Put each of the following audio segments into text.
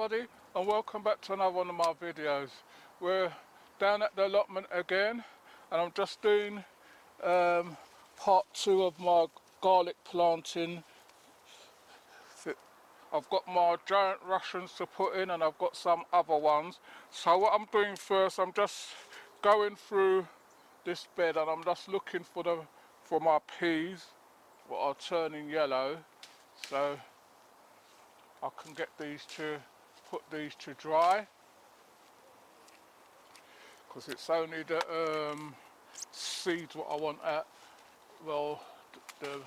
everybody, and welcome back to another one of my videos. We're down at the allotment again, and I'm just doing part 2 of my garlic planting. I've got my giant Russians to put in, and I've got some other ones. So what I'm doing first, I'm just going through this bed and I'm just looking for my peas, what are turning yellow, so I can get put these to dry, because it's only the seeds what I want out, well, the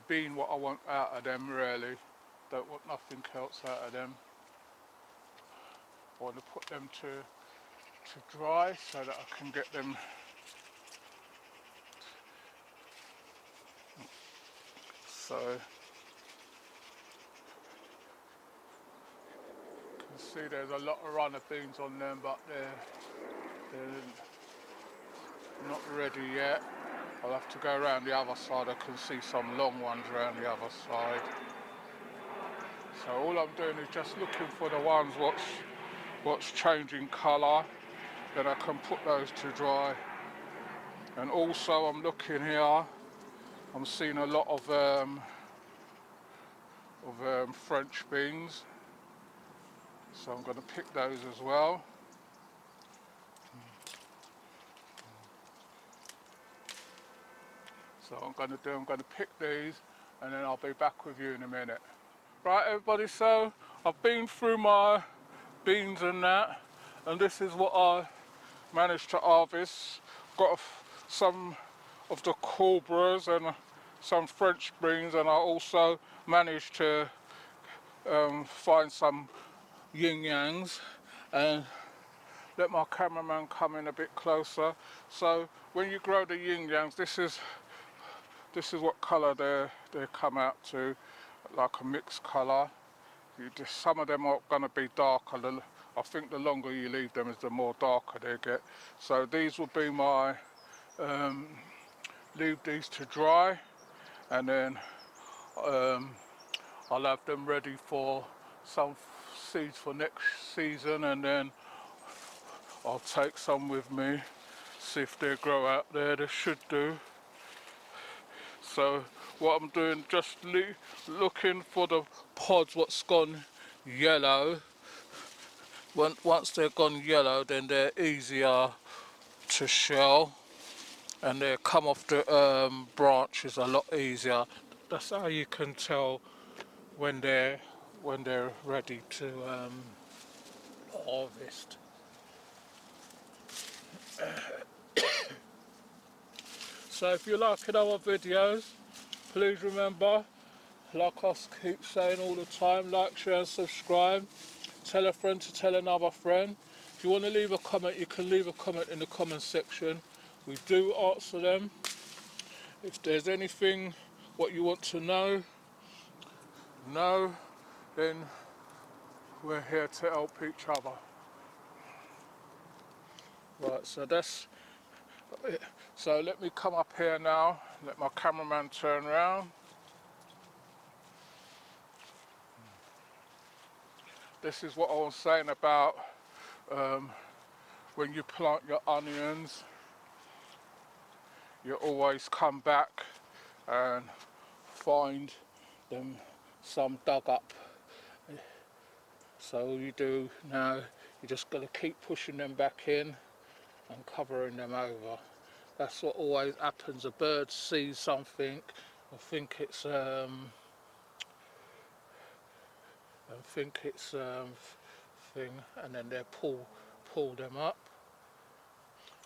bean what I want out of them really. Don't want nothing else out of them. I want to put them to dry so that I can get them. So you can see there's a lot of runner beans on them, but they're not ready yet. I'll have to go around the other side. I can see some long ones around the other side. So all I'm doing is just looking for the ones what's changing colour, then I can put those to dry. And also I'm looking here, I'm seeing a lot of French beans, so I'm going to pick those as well. So I'm going to pick these, and then I'll be back with you in a minute. Right everybody, so I've been through my beans and that, and this is what I managed to harvest. Got some of the cobras and some French beans, and I also managed to find some yin yangs. And let my cameraman come in a bit closer. So when you grow the yin yangs, this is what colour they come out to, like a mixed colour. Some of them are going to be darker. I think the longer you leave them is the more darker they get. So these will be my, leave these to dry, and then I'll have them ready for some seeds for next season, and then I'll take some with me, see if they grow out there. They should do. So what I'm doing, just looking for the pods what's gone yellow. Once they're gone yellow, then they're easier to shell, and they come off the branches a lot easier. That's how you can tell when they're ready to harvest. So if you like our videos, please remember, like I keep saying all the time, like, share and subscribe. Tell a friend to tell another friend. If you want to leave a comment, you can leave a comment in the comment section. We do answer them. If there's anything what you want to know, then we're here to help each other. Right, so that's it. So let me come up here now, let my cameraman turn around. This is what I was saying about when you plant your onions, you always come back and find them some dug up. So all you do now, you just got to keep pushing them back in and covering them over. That's what always happens. A bird sees something, I think it's thing, and then they pull them up.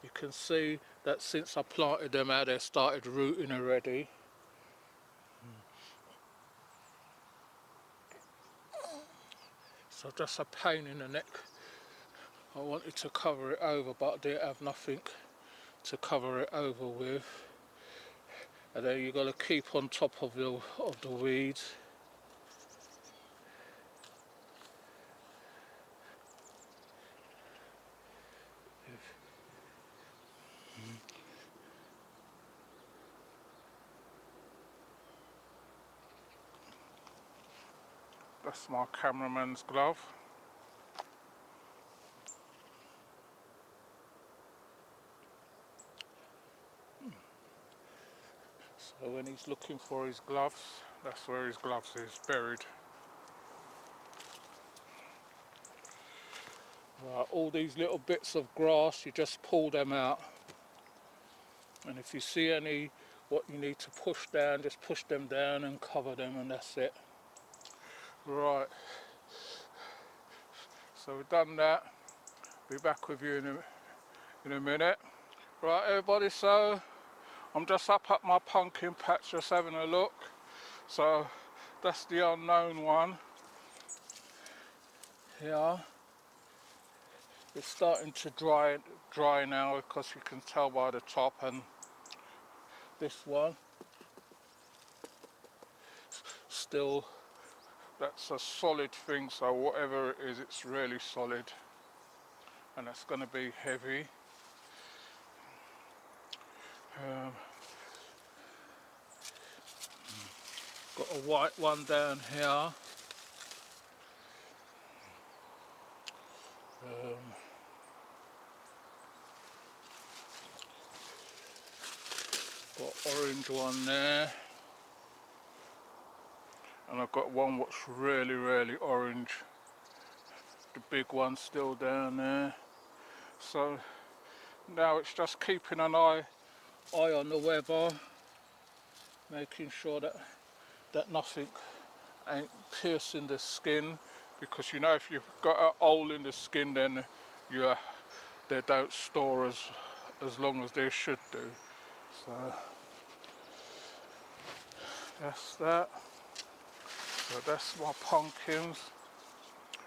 You can see that since I planted them out, they started rooting already. So just a pain in the neck. I wanted to cover it over, but I didn't have nothing to cover it over with. And then you got to keep on top of the weeds. That's my cameraman's glove. So when he's looking for his gloves, that's where his gloves is buried. Right, all these little bits of grass, you just pull them out. And if you see any what you need to push down, just push them down and cover them, and that's it. Right, so we've done that. Be back with you in a minute. Right everybody, so I'm just up at my pumpkin patch, just having a look. So that's the unknown one. Here. It's starting to dry now, because you can tell by the top, and this one still, that's a solid thing, so whatever it is, it's really solid, and it's going to be heavy. Got a white one down here. Got orange one there, and I've got one what's really orange. The big one still down there. So now it's just keeping an eye on the weather, making sure that nothing ain't piercing the skin, because you know if you've got a hole in the skin, then they don't store as long as they should do. So that's that. So that's my pumpkins.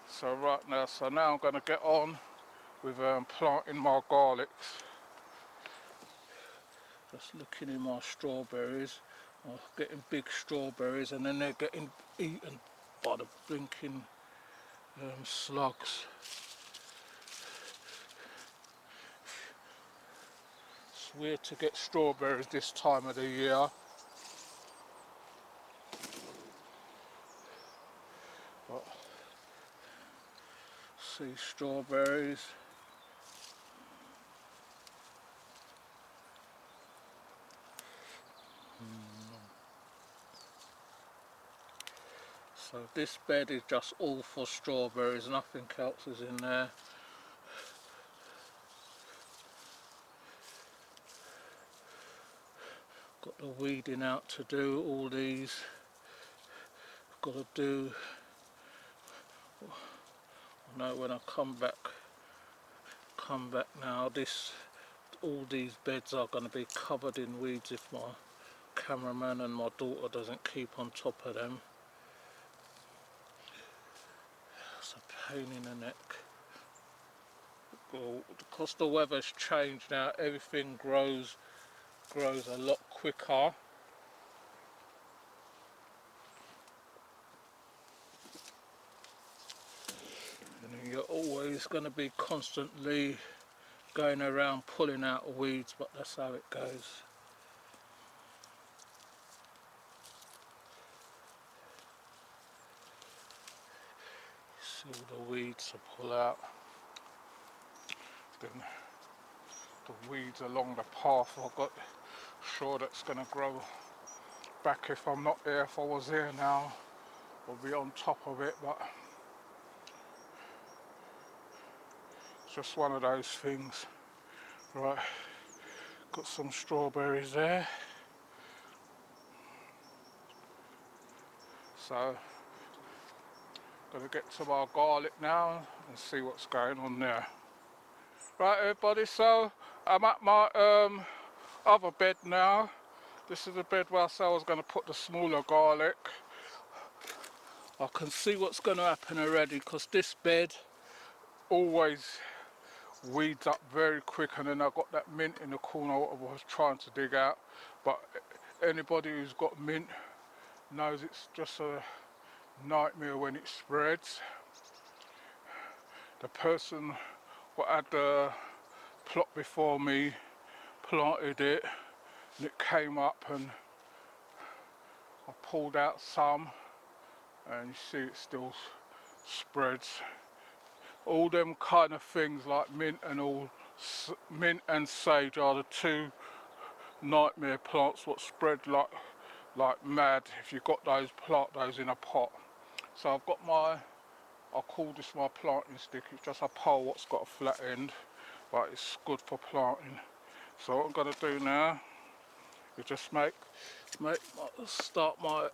So now I'm going to get on with planting my garlics. Just looking in my strawberries. I'm getting big strawberries, and then they're getting eaten by the blinking slugs. It's weird to get strawberries this time of the year. But see strawberries. So this bed is just all for strawberries, nothing else is in there. Got the weeding out to do, all these. Got to do, I know when I come back now, all these beds are going to be covered in weeds if my cameraman and my daughter doesn't keep on top of them. It's a pain in the neck. Well, because the weather's changed now, everything grows a lot quicker. And you're always going to be constantly going around pulling out weeds, but that's how it goes. See all the weeds to pull out. Then the weeds along the path, I've got sure that's going to grow back if I'm not there. If I was there now, I'll be on top of it, but it's just one of those things. Right, got some strawberries there. So, gonna get to my garlic now and see what's going on there. Right everybody, so I'm at my other bed now. This is the bed where I said I was going to put the smaller garlic. I can see what's going to happen already, because this bed always weeds up very quick, and then I've got that mint in the corner what I was trying to dig out. But anybody who's got mint knows it's just a nightmare when it spreads. The person what had the plot before me planted it, and it came up, and I pulled out some, and you see it still spreads. All them kind of things like mint and sage are the two nightmare plants what spread like mad if you've got those, plant those in a pot. So I've got I call this my planting stick. It's just a pole what's got a flat end, but it's good for planting. So what I'm going to do now is just start my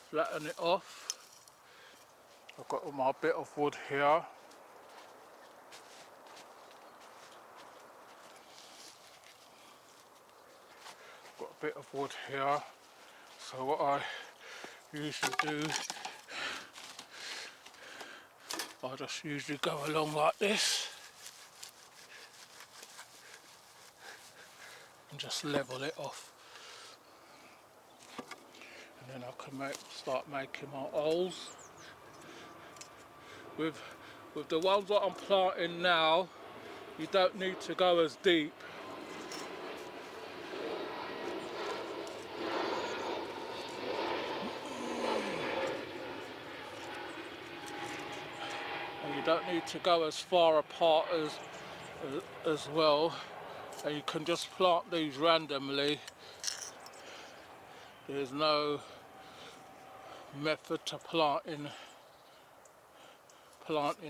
flatten it off. I've got my bit of wood here. Got a bit of wood here. So what I usually do, I just usually go along like this and just level it off, and then I can start making my holes. With the ones that I'm planting now, you don't need to go as deep. And you don't need to go as far apart as well. And you can just plant these randomly. There's no method to planting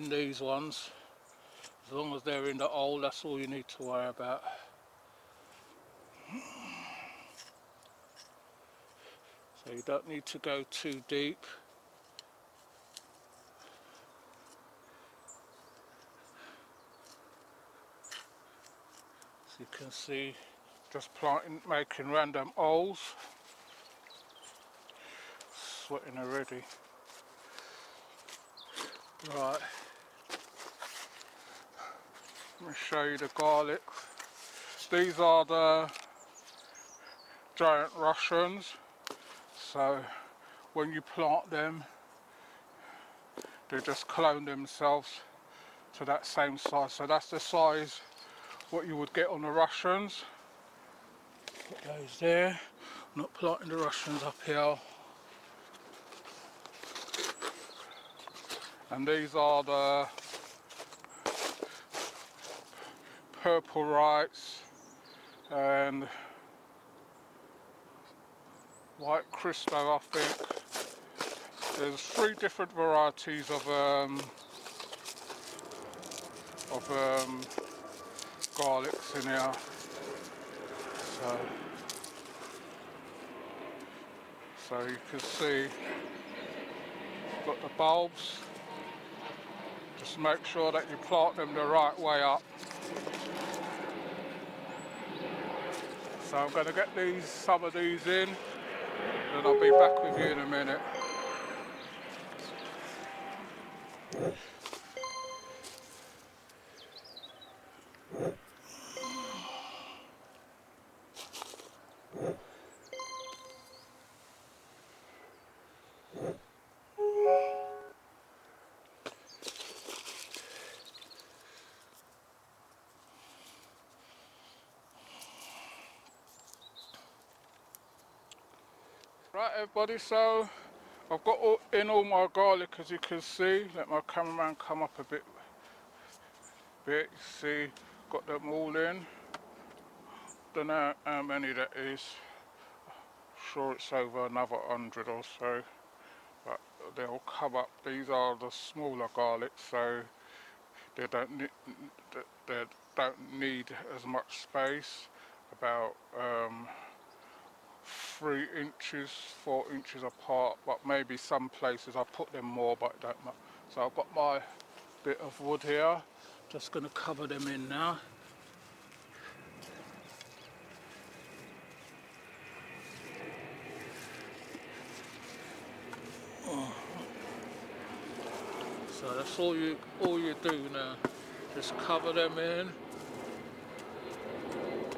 these ones. As long as they're in the hole, that's all you need to worry about. So you don't need to go too deep. As you can see, just making random holes. Sweating already. Right. Let me show you the garlic. These are the giant Russians. So when you plant them, they just clone themselves to that same size. So that's the size what you would get on the Russians. Put those there. I'm not planting the Russians up here. And these are the purple rights and white Cristo, I think. There's 3 different varieties of garlics in here. So you can see, got the bulbs. Just make sure that you plant them the right way up. So I'm going to get some of these in, and I'll be back with you in a minute. Right everybody, so I've got in all my garlic, as you can see. Let my cameraman come up a bit. See, got them all in. Don't know how many that is. Sure it's over another 100 or so, but they'll come up. These are the smaller garlics, so they don't need as much space. About 3 inches, 4 inches apart, but maybe some places I put them more, but it don't matter. So I've got my bit of wood here. Just going to cover them in now. So that's all you do now. Just cover them in.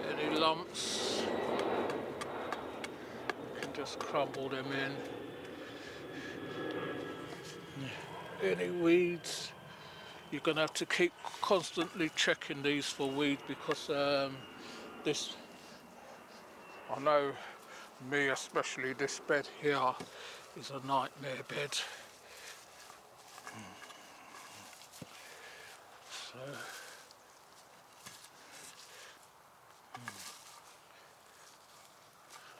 Any lumps, you can just crumble them in. Any weeds, you're going to have to keep constantly checking these for weeds, because I know me especially, this bed here is a nightmare bed. So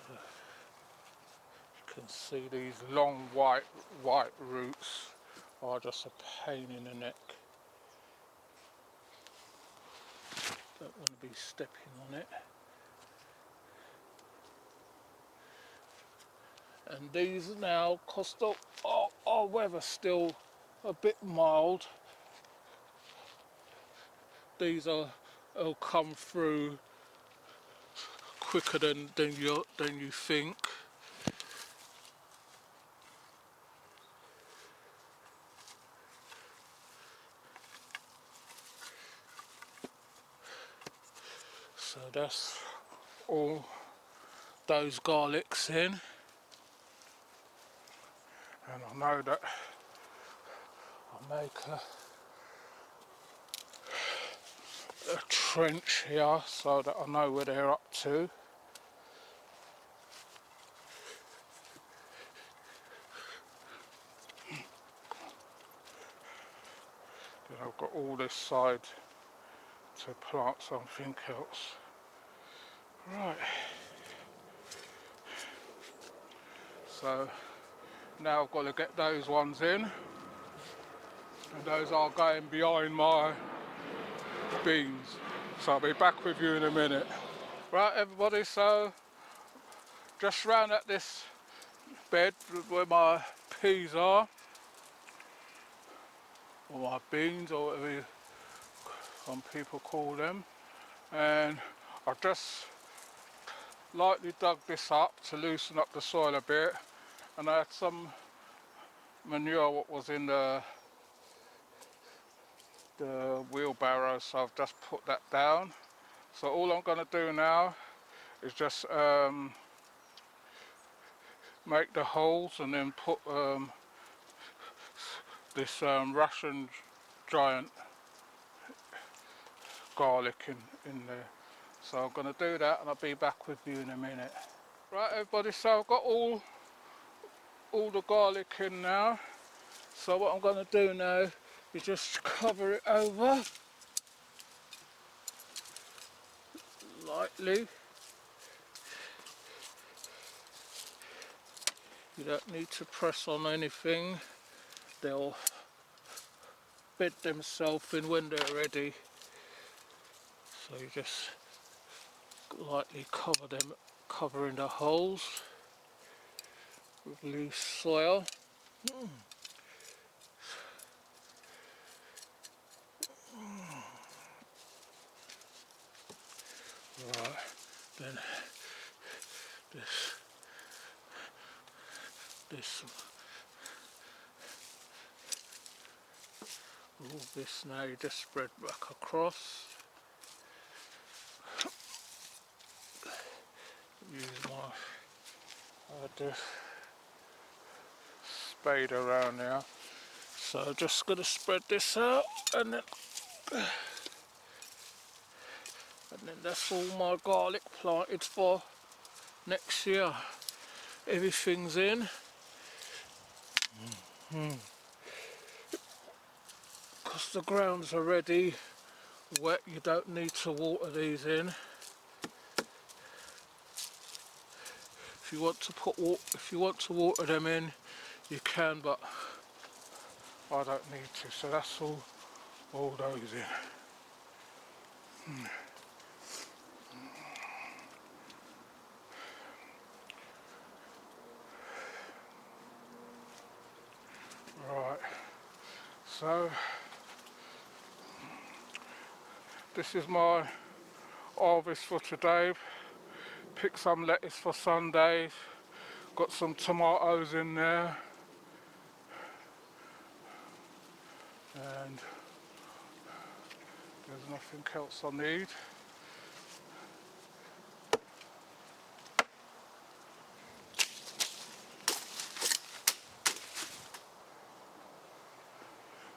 you can see these long white roots are just a pain in the neck. Don't want to be stepping on it. And these now, because our weather's still a bit mild, these will come through quicker than you think. So that's all those garlics in, and I know that I'll make a trench here so that I know where they're up to. Then I've got all this side to plant something else. Right, so now I've got to get those ones in, and those are going behind my beans, so I'll be back with you in a minute. Right everybody, so just round at this bed where my peas are, or my beans, or whatever some people call them, and I've just lightly dug this up to loosen up the soil a bit, and I had some manure what was in the wheelbarrow, so I've just put that down. So all I'm going to do now is just make the holes and then put this Russian giant garlic in there. So I'm going to do that, and I'll be back with you in a minute. Right everybody, so I've got all the garlic in now. So what I'm going to do now is just cover it over lightly. You don't need to press on anything, they'll bed themselves in when they're ready. So you just lightly cover them, covering the holes with loose soil. Right, then all this now you just spread back across. Use my spade around now. So I'm just going to spread this out, and then that's all my garlic planted for next year. Everything's in. Because the ground's already wet, you don't need to water these in. If you want to water them in, you can, but I don't need to. So that's all those in. Right, so this is my harvest for today. Picked some lettuce for Sunday, got some tomatoes in there, and there's nothing else I need.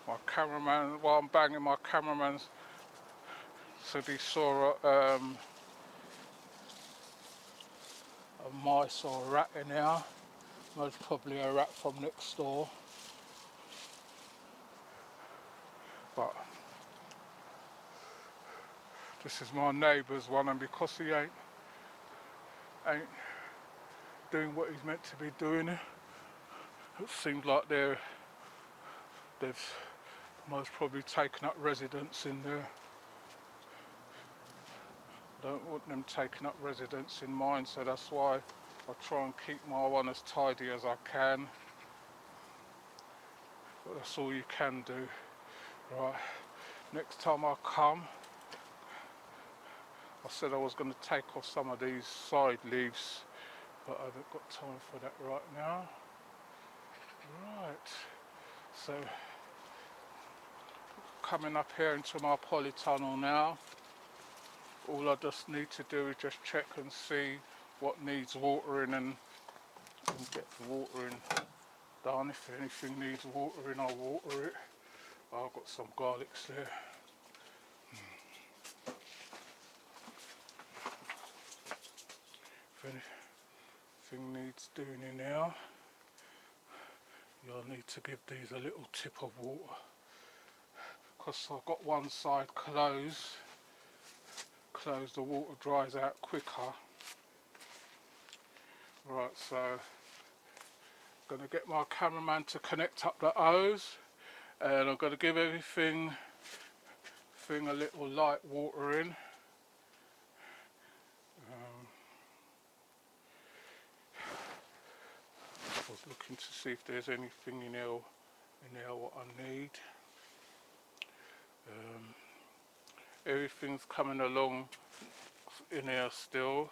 My cameraman, while I'm banging, my cameraman said he saw a mice or a rat in here, Most probably a rat from next door. But this is my neighbour's one, and because he ain't doing what he's meant to be doing, it seems like they've most probably taken up residence in there. I don't want them taking up residence in mine, so that's why I try and keep my one as tidy as I can. But that's all you can do. Right, next time I come, I said I was going to take off some of these side leaves, but I haven't got time for that right now. Right, so coming up here into my polytunnel now. All I just need to do is just check and see what needs watering and get the watering done. If anything needs watering, I'll water it. I've got some garlics there. If anything needs doing in there, you'll need to give these a little tip of water. Because I've got one side closed, the water dries out quicker. Right, so I'm going to get my cameraman to connect up the hose, and I'm going to give everything a little light watering. I was looking to see if there's anything in there what I need. Everything's coming along in here still.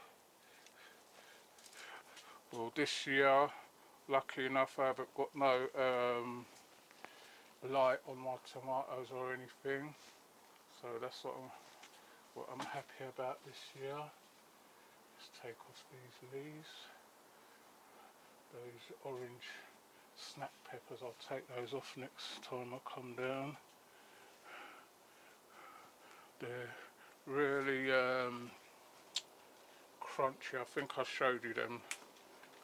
Well, this year, lucky enough, I haven't got no light on my tomatoes or anything, so that's what I'm happy about this year. Let's take off these leaves. Those orange snap peppers, I'll take those off next time I come down. They're really crunchy. I think I showed you them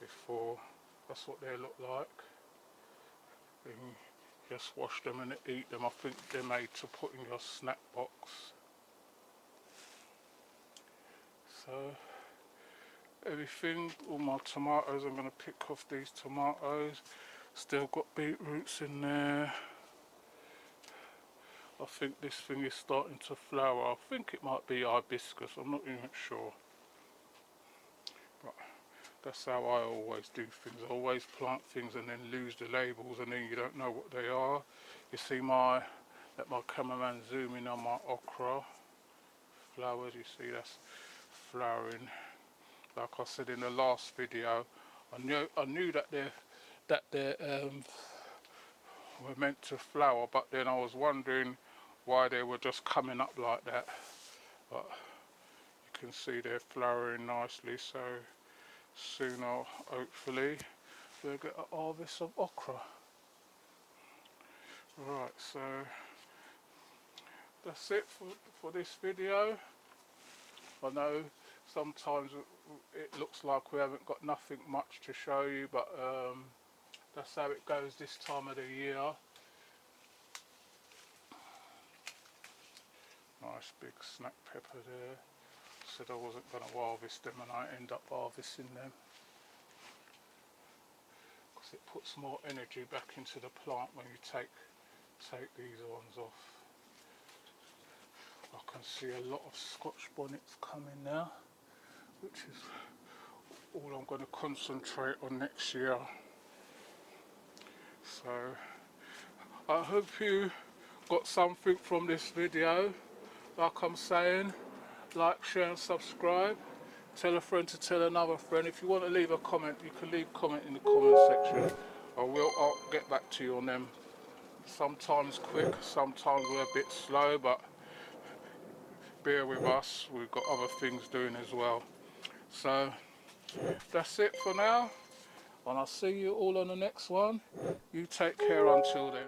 before. That's what they look like. You just wash them and eat them. I think they're made to put in your snack box. So everything, all my tomatoes, I'm going to pick off these tomatoes. Still got beetroots in there. I think this thing is starting to flower. I think it might be hibiscus, I'm not even sure. But that's how I always do things. I always plant things and then lose the labels, and then you don't know what they are. You see let my cameraman zoom in on my okra flowers. You see that's flowering. Like I said in the last video, I knew that they were meant to flower, but then I was wondering why they were just coming up like that. But you can see they're flowering nicely, so soon hopefully we'll get a harvest of okra. Right, so that's it for this video. I know sometimes it looks like we haven't got nothing much to show you, but that's how it goes this time of the year. Nice big snack pepper there. Said I wasn't going to harvest them, and I end up harvesting them because it puts more energy back into the plant when you take these ones off. I can see a lot of Scotch bonnets coming now, which is all I'm going to concentrate on next year. So I hope you got something from this video. Like I'm saying, like, share and subscribe. Tell a friend to tell another friend. If you want to leave a comment, you can leave a comment in the comment section. I'll get back to you on them. Sometimes quick, sometimes we're a bit slow, but bear with us. We've got other things doing as well. So that's it for now, and I'll see you all on the next one. You take care until then.